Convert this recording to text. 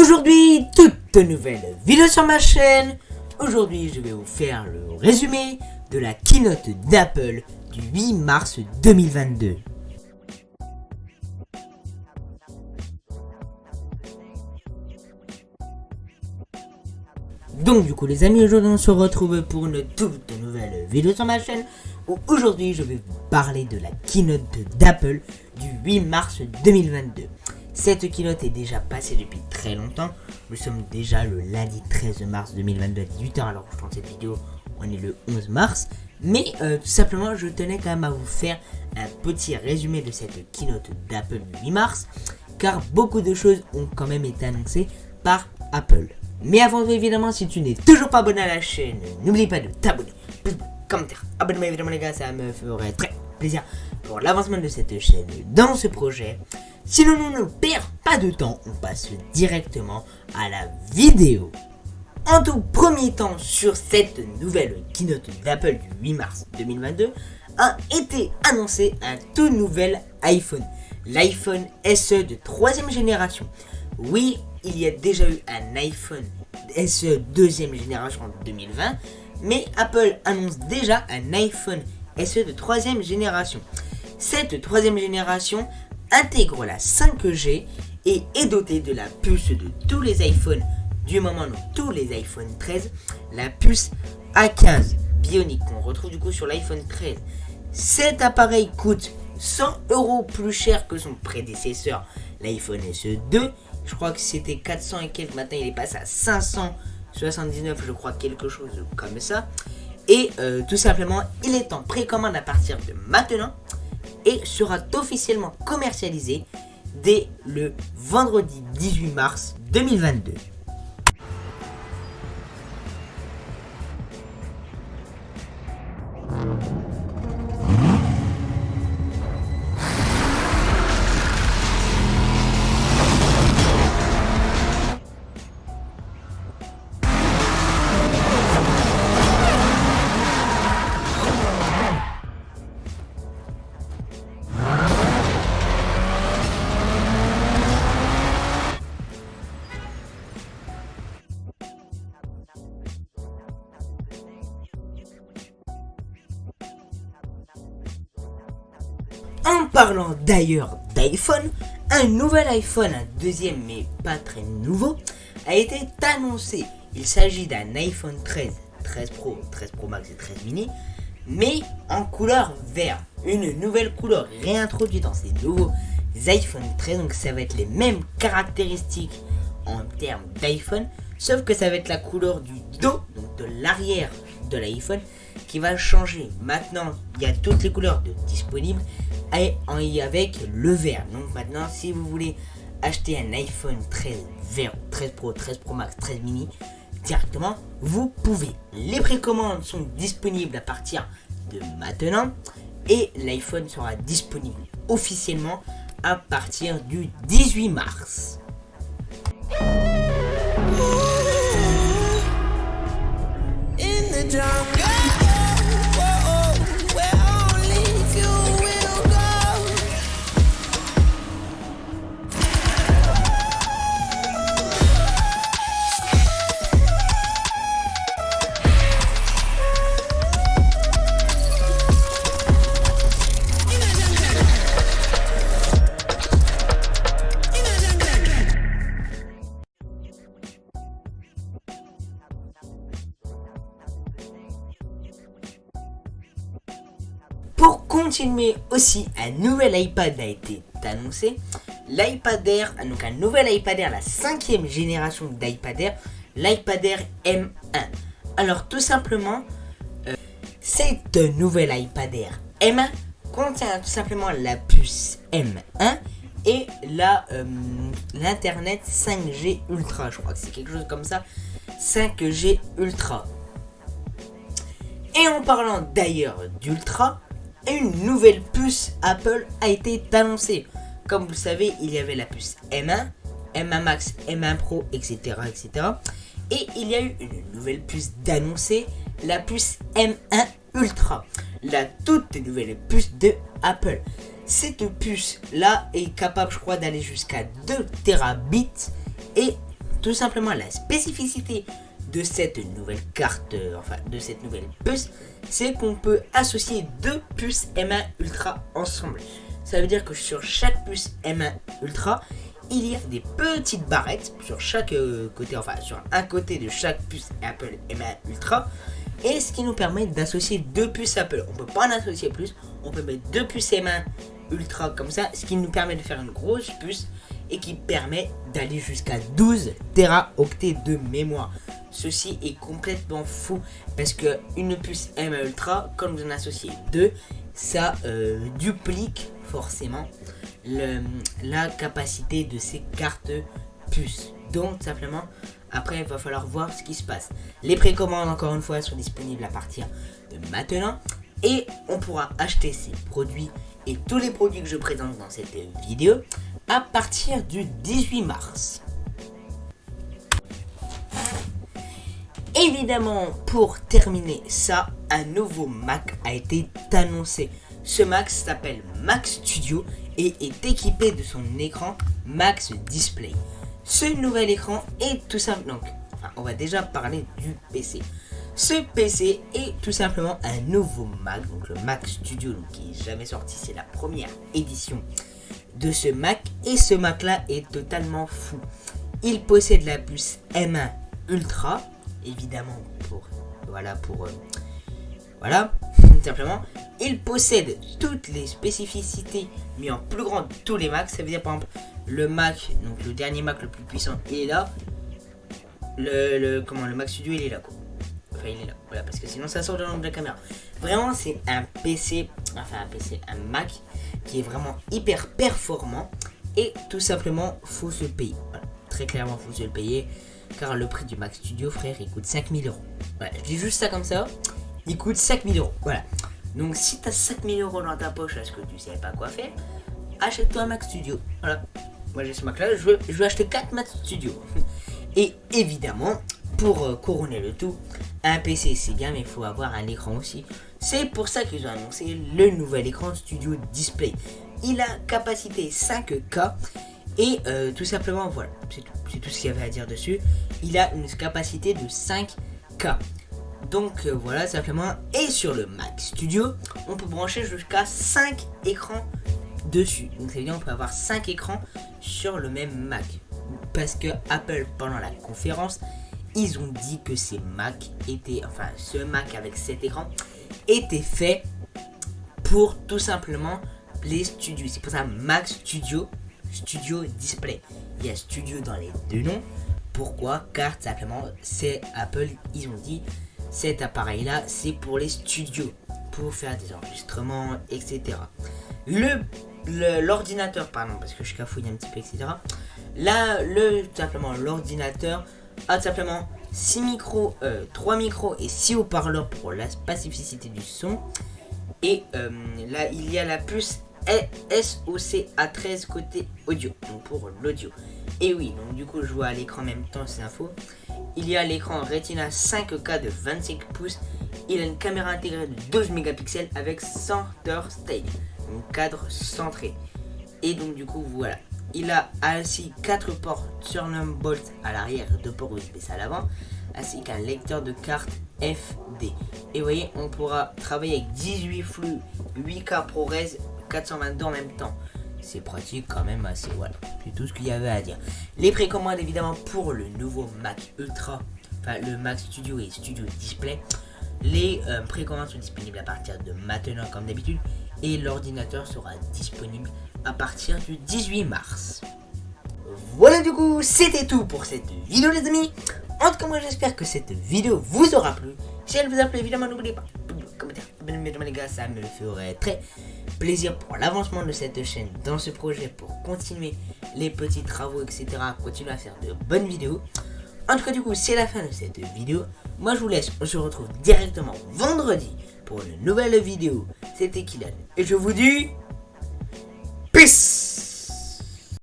Aujourd'hui, toute nouvelle vidéo sur ma chaîne. Aujourd'hui, je vais vous faire le résumé de la keynote d'Apple du 8 mars 2022. Donc du coup les amis, aujourd'hui on se retrouve pour une toute nouvelle vidéo sur ma chaîne où aujourd'hui je vais vous parler de la keynote d'Apple du 8 mars 2022. Cette keynote est déjà passée depuis très longtemps. Nous sommes déjà le lundi 13 mars 2022 à 18h alors que je tourne cette vidéo, on est le 11 mars. Mais tout simplement je tenais quand même à vous faire un petit résumé de cette keynote d'Apple du 8 mars car beaucoup de choses ont quand même été annoncées par Apple. Mais avant tout, évidemment, si tu n'es toujours pas abonné à la chaîne, n'oublie pas de t'abonner, commentaire, abonne-moi évidemment les gars, ça me ferait très plaisir pour l'avancement de cette chaîne dans ce projet. Sinon, on ne perd pas de temps, on passe directement à la vidéo. En tout premier temps, sur cette nouvelle keynote d'Apple du 8 mars 2022, a été annoncé un tout nouvel iPhone, l'iPhone SE de 3ème génération. Oui, il y a déjà eu un iPhone SE 2ème génération en 2020, mais Apple annonce déjà un iPhone SE de 3ème génération. Cette 3ème génération intègre la 5G et est dotée de la puce de tous les iPhones du moment, donc tous les iPhone 13, la puce A15 Bionic qu'on retrouve du coup sur l'iPhone 13. Cet appareil coûte 100€ plus cher que son prédécesseur, l'iPhone SE 2. Je crois que c'était 400 et quelques, maintenant il est passé à 579, je crois, quelque chose comme ça. Et tout simplement, il est en précommande à partir de maintenant et sera officiellement commercialisé dès le vendredi 18 mars 2022. En parlant d'ailleurs d'iPhone, un nouvel iPhone, un deuxième mais pas très nouveau, a été annoncé. Il s'agit d'un iPhone 13, 13 Pro, 13 Pro Max et 13 mini, mais en couleur vert. Une nouvelle couleur réintroduite dans ces nouveaux iPhone 13, donc ça va être les mêmes caractéristiques en termes d'iPhone, sauf que ça va être la couleur du dos, donc de l'arrière de l'iPhone, qui va changer. Maintenant, il y a toutes les couleurs disponibles et avec le vert. Donc maintenant, si vous voulez acheter un iPhone 13 vert, 13 Pro, 13 Pro Max, 13 mini, directement, vous pouvez. Les précommandes sont disponibles à partir de maintenant et l'iPhone sera disponible officiellement à partir du 18 mars. Pour continuer aussi, un nouvel iPad a été annoncé. L'iPad Air, donc un nouvel iPad Air, la 5ème génération d'iPad Air, l'iPad Air M1. Alors tout simplement, cette nouvelle iPad Air M1 contient tout simplement la puce M1 et l'internet 5G Ultra, je crois que c'est quelque chose comme ça, 5G Ultra. Et en parlant d'ailleurs d'Ultra, une nouvelle puce Apple a été annoncée. Comme vous le savez, il y avait la puce M1, M1 Max, M1 Pro, etc., etc. Et il y a eu une nouvelle puce d'annoncer, la puce M1 Ultra, la toute nouvelle puce de Apple. Cette puce là est capable, je crois, d'aller jusqu'à 2 terabits et tout simplement la spécificité de cette nouvelle carte, enfin de cette nouvelle puce, c'est qu'on peut associer 2 puces M1 Ultra ensemble. Ça veut dire que sur chaque puce M1 Ultra, il y a des petites barrettes sur chaque côté, enfin sur un côté de chaque puce Apple M1 Ultra. Et ce qui nous permet d'associer 2 puces Apple. On peut pas en associer plus, on peut mettre 2 puces M1 Ultra comme ça, ce qui nous permet de faire une grosse puce et qui permet d'aller jusqu'à 12 téraoctets de mémoire. Ceci est complètement fou parce que une puce M1 Ultra, quand vous en associez 2, ça duplique forcément la capacité de ces cartes puces. Donc simplement, après il va falloir voir ce qui se passe. Les précommandes encore une fois sont disponibles à partir de maintenant et on pourra acheter ces produits et tous les produits que je présente dans cette vidéo à partir du 18 mars. Évidemment, pour terminer ça, un nouveau Mac a été annoncé. Ce Mac s'appelle Mac Studio et est équipé de son écran Max Display. Ce nouvel écran est tout simple. Donc, on va déjà parler du PC. Ce PC est tout simplement un nouveau Mac, donc le Mac Studio, donc, qui n'est jamais sorti, c'est la première édition de ce Mac. Et ce Mac là est totalement fou. Il possède la puce M1 Ultra, évidemment voilà, simplement. Il possède toutes les spécificités mais en plus grand de tous les Macs. Ça veut dire par exemple le Mac, donc le dernier Mac le plus puissant, il est là. Le Mac Studio il est là quoi. Enfin il est là, voilà, parce que sinon ça sort de l'angle de la caméra. Vraiment c'est un Mac qui est vraiment hyper performant et tout simplement faut se le payer. Voilà, très clairement faut se le payer car le prix du Mac Studio frère il coûte 5000 euros. Voilà, je dis juste ça comme ça, il coûte 5000 euros. Voilà. Donc si tu as 5000 euros dans ta poche parce que tu sais pas quoi faire, achète-toi un Mac Studio. Voilà. Moi j'ai ce Mac là, je veux acheter 4 Mac Studio. Et évidemment, pour couronner le tout, un PC c'est bien mais il faut avoir un écran aussi. C'est pour ça qu'ils ont annoncé le nouvel écran Studio Display. Il a capacité 5K et tout simplement voilà, c'est tout ce qu'il y avait à dire dessus. Il a une capacité de 5K. Donc voilà simplement, et sur le Mac Studio on peut brancher jusqu'à 5 écrans dessus. Donc ça veut dire on peut avoir 5 écrans sur le même Mac. Parce que Apple pendant la conférence ils ont dit que ce Mac avec cet écran était fait pour tout simplement les studios. C'est pour ça Mac Studio Display. Il y a Studio dans les deux noms. Pourquoi? Car simplement c'est Apple, ils ont dit cet appareil là c'est pour les studios, pour faire des enregistrements, etc. L'ordinateur, pardon, parce que je cafouille un petit peu, etc. Là, l'ordinateur a simplement 6 micros, 3 micros et 6 haut-parleurs pour la spécificité du son. Et là, il y a la puce SoC A13 côté audio, donc pour l'audio. Et oui, donc du coup, je vois à l'écran en même temps ces infos. Il y a l'écran Retina 5K de 25 pouces. Il a une caméra intégrée de 12 mégapixels avec Center Stage, donc cadre centré. Et donc du coup, voilà. Il a ainsi 4 ports Thunderbolt à l'arrière, 2 ports USB-C à l'avant, ainsi qu'un lecteur de carte FD. Et vous voyez, on pourra travailler avec 18 flux 8K ProRes 422 en même temps. C'est pratique quand même assez, voilà. C'est tout ce qu'il y avait à dire. Les précommandes évidemment pour le nouveau Mac Ultra, enfin le Mac Studio et Studio Display. Les précommandes sont disponibles à partir de maintenant comme d'habitude. Et l'ordinateur sera disponible à partir du 18 mars. Voilà, du coup, c'était tout pour cette vidéo les amis. En tout cas, moi j'espère que cette vidéo vous aura plu. Si elle vous a plu, évidemment, n'oubliez pas de commenter, les gars, ça me ferait très plaisir pour l'avancement de cette chaîne dans ce projet, pour continuer les petits travaux, etc. Continuer à faire de bonnes vidéos. En tout cas, du coup, c'est la fin de cette vidéo. Moi, je vous laisse. On se retrouve directement vendredi pour une nouvelle vidéo. C'était Kylian. Et je vous dis... Peace!